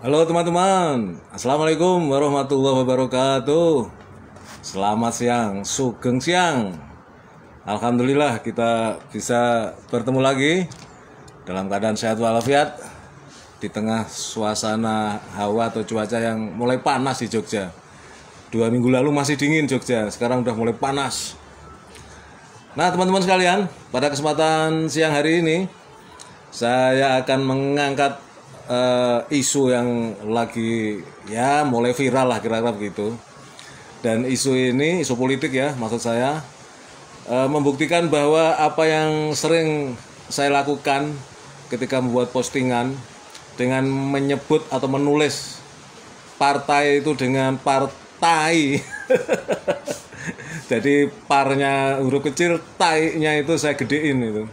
Halo teman-teman, Assalamualaikum warahmatullahi wabarakatuh. Selamat siang, sugeng siang. Alhamdulillah kita bisa bertemu lagi dalam keadaan sehat walafiat di tengah suasana hawa atau cuaca yang mulai panas di Jogja. 2 minggu lalu masih dingin Jogja, sekarang udah mulai panas. Nah teman-teman sekalian, pada kesempatan siang hari ini saya akan mengangkat isu yang lagi ya mulai viral lah kira-kira begitu. Dan isu ini, isu politik ya maksud saya, membuktikan bahwa apa yang sering saya lakukan ketika membuat postingan dengan menyebut atau menulis partai itu dengan partai jadi parnya huruf kecil, tai-nya itu saya gedein itu.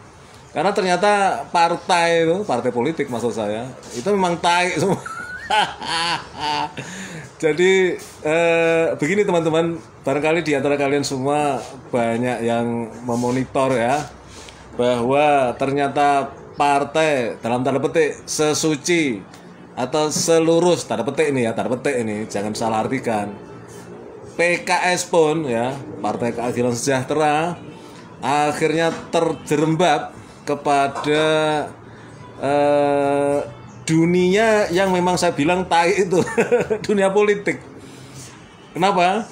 Karena ternyata partai itu, partai politik maksud saya, itu memang tai semua. Jadi begini teman-teman, barangkali di antara kalian semua banyak yang memonitor ya, bahwa ternyata partai dalam tanda petik sesuci atau selurus, tanda petik ini ya, tanda petik ini, jangan salah artikan. PKS pun ya, Partai Keadilan Sejahtera, akhirnya terjerembab kepada dunia yang memang saya bilang tai itu dunia politik. Kenapa?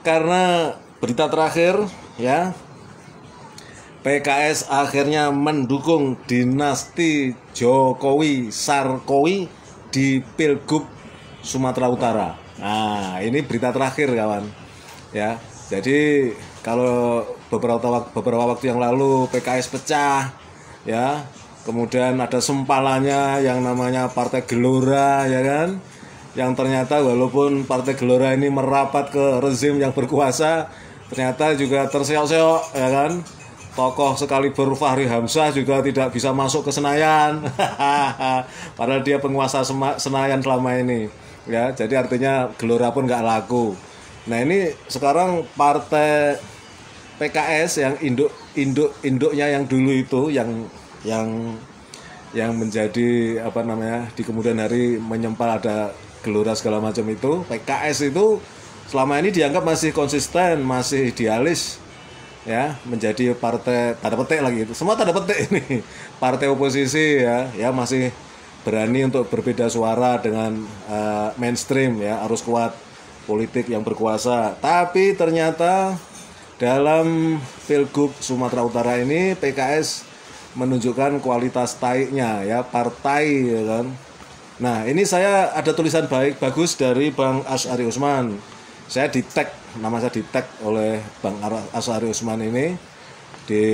Karena berita terakhir ya, PKS akhirnya mendukung dinasti Jokowi Sarkowi di Pilgub Sumatera Utara. Nah ini berita terakhir kawan ya. Jadi kalau beberapa waktu yang lalu PKS pecah ya, kemudian ada sempalannya yang namanya Partai Gelora ya kan, yang ternyata walaupun Partai Gelora ini merapat ke rezim yang berkuasa, ternyata juga terseok-seok ya kan. Tokoh sekaliber Fahri Hamzah juga tidak bisa masuk ke Senayan padahal dia penguasa Senayan selama ini ya. Jadi artinya Gelora pun nggak laku. Nah ini sekarang partai PKS yang induknya yang dulu itu yang menjadi apa namanya di kemudian hari menyempal ada Gelora segala macam itu, PKS itu selama ini dianggap masih konsisten, masih idealis ya, menjadi partai tanda petik lagi itu. Semua tanda petik ini. Partai oposisi ya masih berani untuk berbeda suara dengan mainstream ya, arus kuat politik yang berkuasa. Tapi ternyata dalam Pilgub Sumatera Utara ini PKS menunjukkan kualitas tai-nya ya, partai ya kan. Nah, ini saya ada tulisan bagus dari Bang Asyari Usman. Saya di-tag, nama saya di-tag oleh Bang Asyari Usman ini di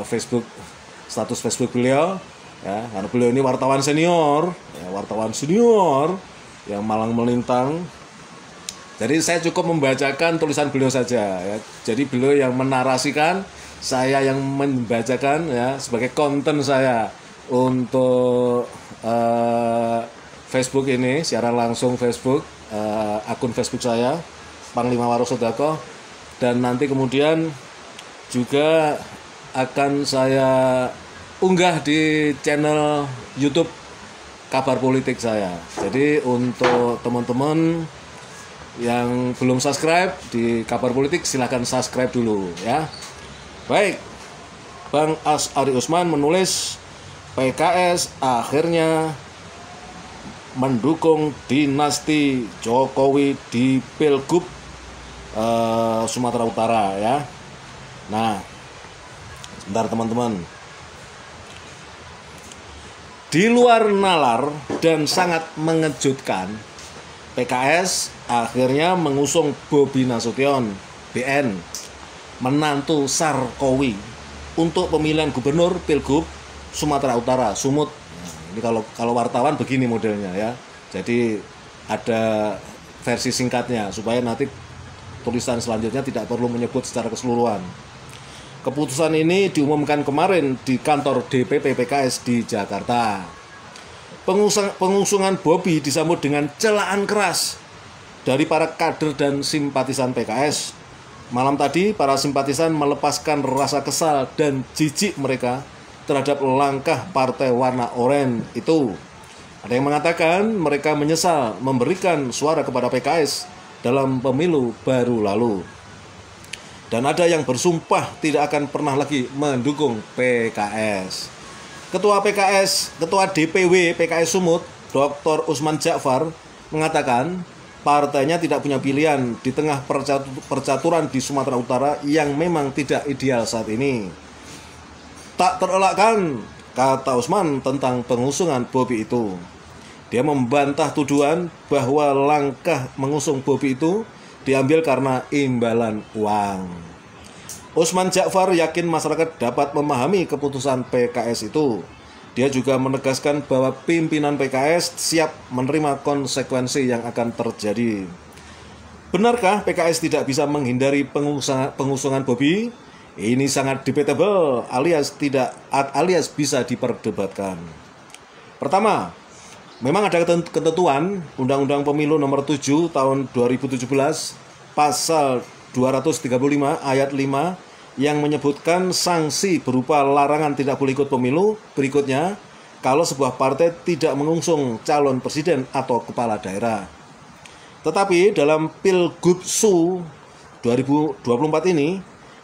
Facebook, status Facebook beliau ya, karena beliau ini wartawan senior yang malang melintang. Jadi saya cukup membacakan tulisan beliau saja ya. Jadi beliau yang menarasikan, saya yang membacakan ya sebagai konten saya untuk Facebook ini, siaran langsung Facebook, akun Facebook saya Panglima Warosodako, dan nanti kemudian juga akan saya unggah di channel YouTube Kabar Politik saya. Jadi untuk teman-teman yang belum subscribe di Kabar Politik, silahkan subscribe dulu ya. Baik, Bang Asyari Usman menulis PKS akhirnya mendukung dinasti Jokowi di Pilgub Sumatera Utara ya. Nah, sebentar teman-teman. Di luar nalar dan sangat mengejutkan, PKS akhirnya mengusung Bobi Nasution BN, menantu Sarkowi, untuk pemilihan gubernur Pilgub Sumatera Utara Sumut. Nah, ini kalau wartawan begini modelnya ya. Jadi ada versi singkatnya supaya nanti tulisan selanjutnya tidak perlu menyebut secara keseluruhan. Keputusan ini diumumkan kemarin di kantor DPP PKS di Jakarta. Pengusungan Bobi disambut dengan celaan keras dari para kader dan simpatisan PKS. Malam tadi, para simpatisan melepaskan rasa kesal dan jijik mereka terhadap langkah partai warna oranye itu Ada yang mengatakan mereka menyesal memberikan suara kepada PKS dalam pemilu baru lalu. Dan ada yang bersumpah tidak akan pernah lagi mendukung PKS. Ketua DPW PKS Sumut, Dr. Usman Ja'far, mengatakan partainya tidak punya pilihan di tengah percaturan di Sumatera Utara yang memang tidak ideal saat ini. Tak terelakkan, kata Usman tentang pengusungan Bobi itu. Dia membantah tuduhan bahwa langkah mengusung Bobi itu diambil karena imbalan uang. Usman Ja'far yakin masyarakat dapat memahami keputusan PKS itu. Dia juga menegaskan bahwa pimpinan PKS siap menerima konsekuensi yang akan terjadi. Benarkah PKS tidak bisa menghindari pengusungan Bobi? Ini sangat debatable alias bisa diperdebatkan. Pertama, memang ada ketentuan Undang-Undang Pemilu Nomor 7 Tahun 2017 Pasal 235 Ayat 5 yang menyebutkan sanksi berupa larangan tidak boleh ikut pemilu berikutnya kalau sebuah partai tidak mengusung calon presiden atau kepala daerah. Tetapi dalam Pilgub-Su 2024 ini,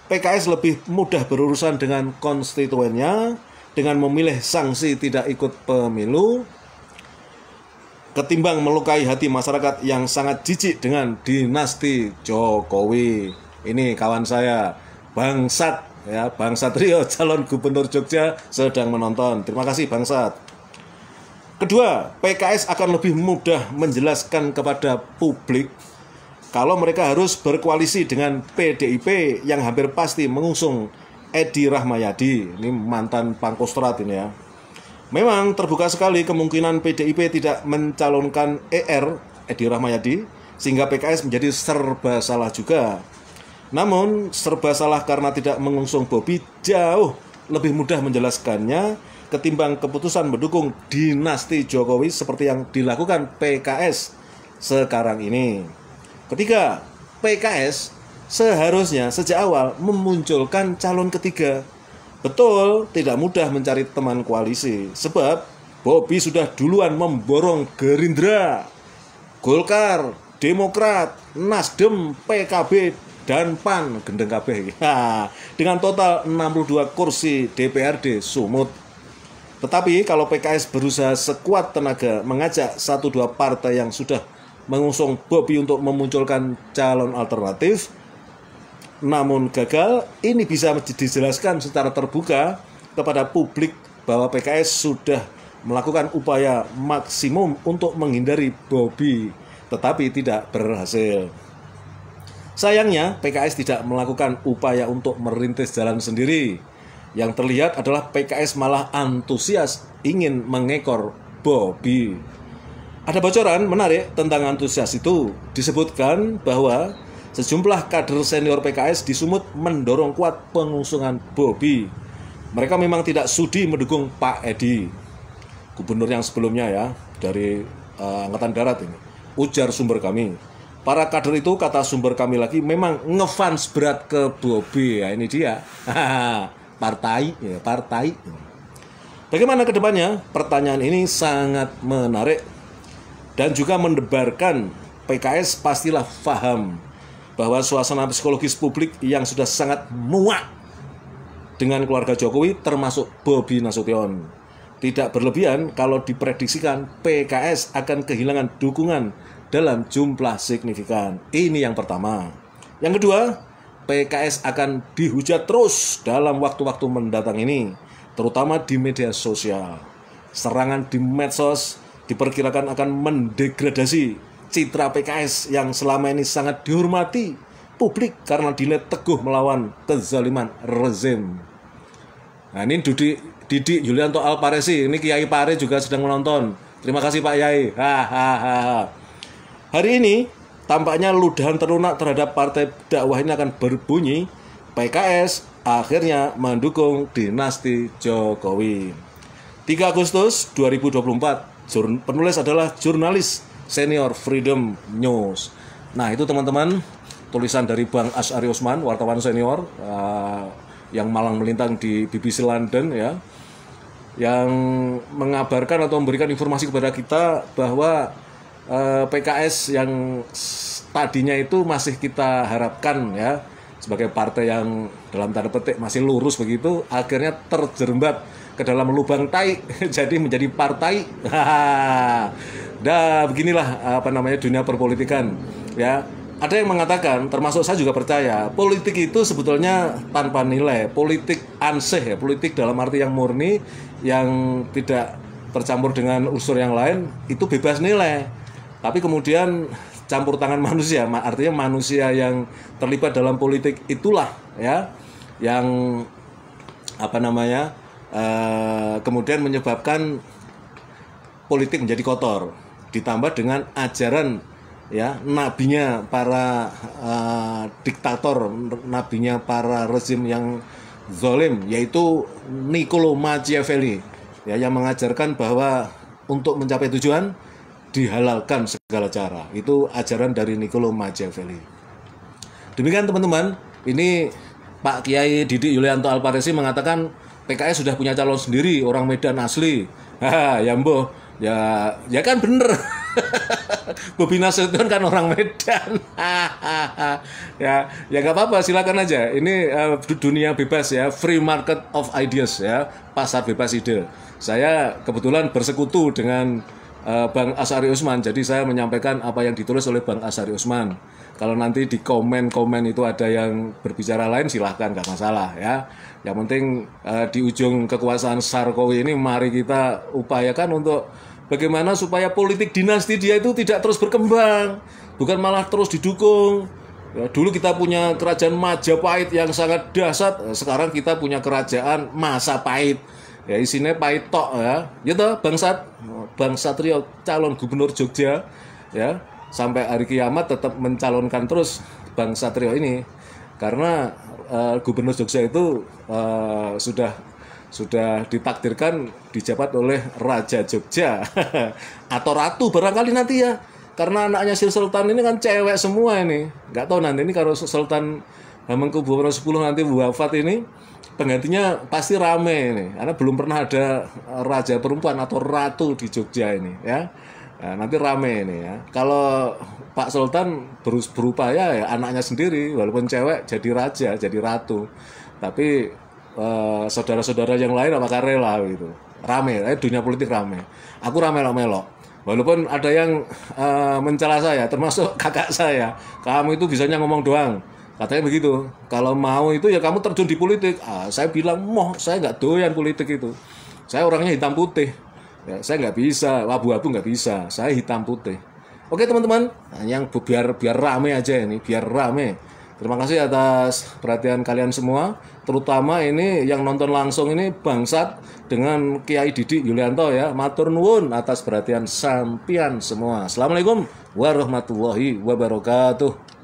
PKS lebih mudah berurusan dengan konstituennya dengan memilih sanksi tidak ikut pemilu ketimbang melukai hati masyarakat yang sangat jijik dengan dinasti Jokowi. Ini kawan saya, Bangsat, ya, Bangsat Rio, calon gubernur Jogja sedang menonton. Terima kasih Bangsat. Kedua, PKS akan lebih mudah menjelaskan kepada publik kalau mereka harus berkoalisi dengan PDIP yang hampir pasti mengusung Edi Rahmayadi. Ini mantan Pangkostrat ini ya. Memang terbuka sekali kemungkinan PDIP tidak mencalonkan Edi Rahmayadi, sehingga PKS menjadi serba salah juga. Namun serba salah karena tidak mengusung Bobi jauh lebih mudah menjelaskannya ketimbang keputusan mendukung dinasti Jokowi seperti yang dilakukan PKS sekarang ini. Ketiga, PKS seharusnya sejak awal memunculkan calon ketiga. Betul, tidak mudah mencari teman koalisi, sebab Bobi sudah duluan memborong Gerindra, Golkar, Demokrat, Nasdem, PKB, dan PAN, gendeng kabeh. Dengan total 62 kursi DPRD Sumut. Tetapi kalau PKS berusaha sekuat tenaga mengajak 1-2 partai yang sudah mengusung Bobi untuk memunculkan calon alternatif, namun gagal, ini bisa dijelaskan secara terbuka kepada publik bahwa PKS sudah melakukan upaya maksimum untuk menghindari Bobi, tetapi tidak berhasil. Sayangnya, PKS tidak melakukan upaya untuk merintis jalan sendiri. Yang terlihat adalah PKS malah antusias ingin mengekor Bobi. Ada bocoran menarik tentang antusias itu. Disebutkan bahwa sejumlah kader senior PKS di Sumut mendorong kuat pengusungan Bobi. Mereka memang tidak sudi mendukung Pak Edi, gubernur yang sebelumnya ya, dari Angkatan Darat ini. Ujar sumber kami. Para kader itu, kata sumber kami lagi, memang ngefans berat ke Bobi. Ya, ini dia. Partai. Bagaimana ke depannya? Pertanyaan ini sangat menarik dan juga mendebarkan PKS pastilah paham bahwa suasana psikologis publik yang sudah sangat muak dengan keluarga Jokowi termasuk Bobi Nasution. Tidak berlebihan kalau diprediksikan PKS akan kehilangan dukungan dalam jumlah signifikan. Ini yang pertama. Yang kedua, PKS akan dihujat terus dalam waktu-waktu mendatang ini, terutama di media sosial. Serangan di medsos diperkirakan akan mendegradasi citra PKS yang selama ini sangat dihormati publik karena dinilai teguh melawan kezaliman rezim. Nah, ini Didi Yulianto Alparesi, ini Kiai Pare juga sedang menonton. Terima kasih Pak Yai. Hari ini tampaknya ludahan terlunak terhadap partai dakwah ini akan berbunyi PKS akhirnya mendukung dinasti Jokowi. 3 Agustus 2024, penulis adalah jurnalis senior Freedom News. Nah, itu teman-teman tulisan dari Bang Asy'ari Usman, wartawan senior yang malang melintang di BBC London ya. yang mengabarkan atau memberikan informasi kepada kita bahwa PKS yang tadinya itu masih kita harapkan ya sebagai partai yang dalam tanda petik masih lurus begitu, akhirnya terjerembab ke dalam lubang tai jadi menjadi partai. Dah beginilah dunia perpolitikan ya. Ada yang mengatakan, termasuk saya juga percaya, politik itu sebetulnya tanpa nilai, politik ansih ya, politik dalam arti yang murni, yang tidak tercampur dengan unsur yang lain, itu bebas nilai. Tapi kemudian campur tangan manusia, artinya manusia yang terlibat dalam politik itulah ya, yang kemudian menyebabkan politik menjadi kotor, ditambah dengan ajaran ya nabinya para diktator, nabinya para rezim yang zalim, yaitu Niccolo Machiavelli ya, yang mengajarkan bahwa untuk mencapai tujuan dihalalkan segala cara. Itu ajaran dari Niccolo Machiavelli. Demikian teman-teman, ini Pak Kiai Didik Yulianto Alparesi mengatakan PKS sudah punya calon sendiri, orang Medan asli. Ya mboh, ya kan bener. Bobi Nasution kan orang Medan. ya nggak apa-apa, silakan aja. Ini dunia bebas ya, free market of ideas ya, pasar bebas ide. Saya kebetulan bersekutu dengan Bang Asyari Usman, jadi saya menyampaikan apa yang ditulis oleh Bang Asyari Usman. Kalau nanti di komen-komen itu ada yang berbicara lain, silahkan, nggak masalah ya. Yang penting di ujung kekuasaan Sarkowi ini mari kita upayakan untuk bagaimana supaya politik dinasti dia itu tidak terus berkembang, bukan malah terus didukung. Ya, dulu kita punya kerajaan Majapahit yang sangat dahsyat, sekarang kita punya kerajaan Masapahit. Ya isinya pahit tok ya. Gitu Bang Satrio calon gubernur Jogja ya, sampai hari kiamat tetap mencalonkan terus Bang Satrio ini karena gubernur Jogja itu sudah ditakdirkan dijabat oleh Raja Jogja atau Ratu barangkali nanti ya, karena anaknya Sri Sultan ini kan cewek semua ini. Nggak tahu nanti ini kalau Sultan Hamengkubuwono X nanti wafat ini, penggantinya pasti rame ini, karena belum pernah ada raja perempuan atau ratu di Jogja ini ya. Nah, nanti rame ini ya. Kalau Pak Sultan berupaya ya anaknya sendiri, walaupun cewek jadi raja, jadi ratu. Tapi saudara-saudara yang lain apakah rela gitu? Rame, dunia politik rame. Aku rame-melok. Walaupun ada yang mencela saya, termasuk kakak saya. Kamu itu bisanya ngomong doang. Katanya begitu. Kalau mau itu ya kamu terjun di politik. Saya bilang, saya nggak doyan politik itu. Saya orangnya hitam putih. Ya, saya nggak bisa, abu-abu nggak bisa. Saya hitam putih. Oke teman-teman, yang biar rame aja ini, biar rame. Terima kasih atas perhatian kalian semua. Terutama ini yang nonton langsung ini bangsat dengan Kiai Didik Yulianto ya. Matur nuwun atas perhatian sampian semua. Assalamualaikum warahmatullahi wabarakatuh.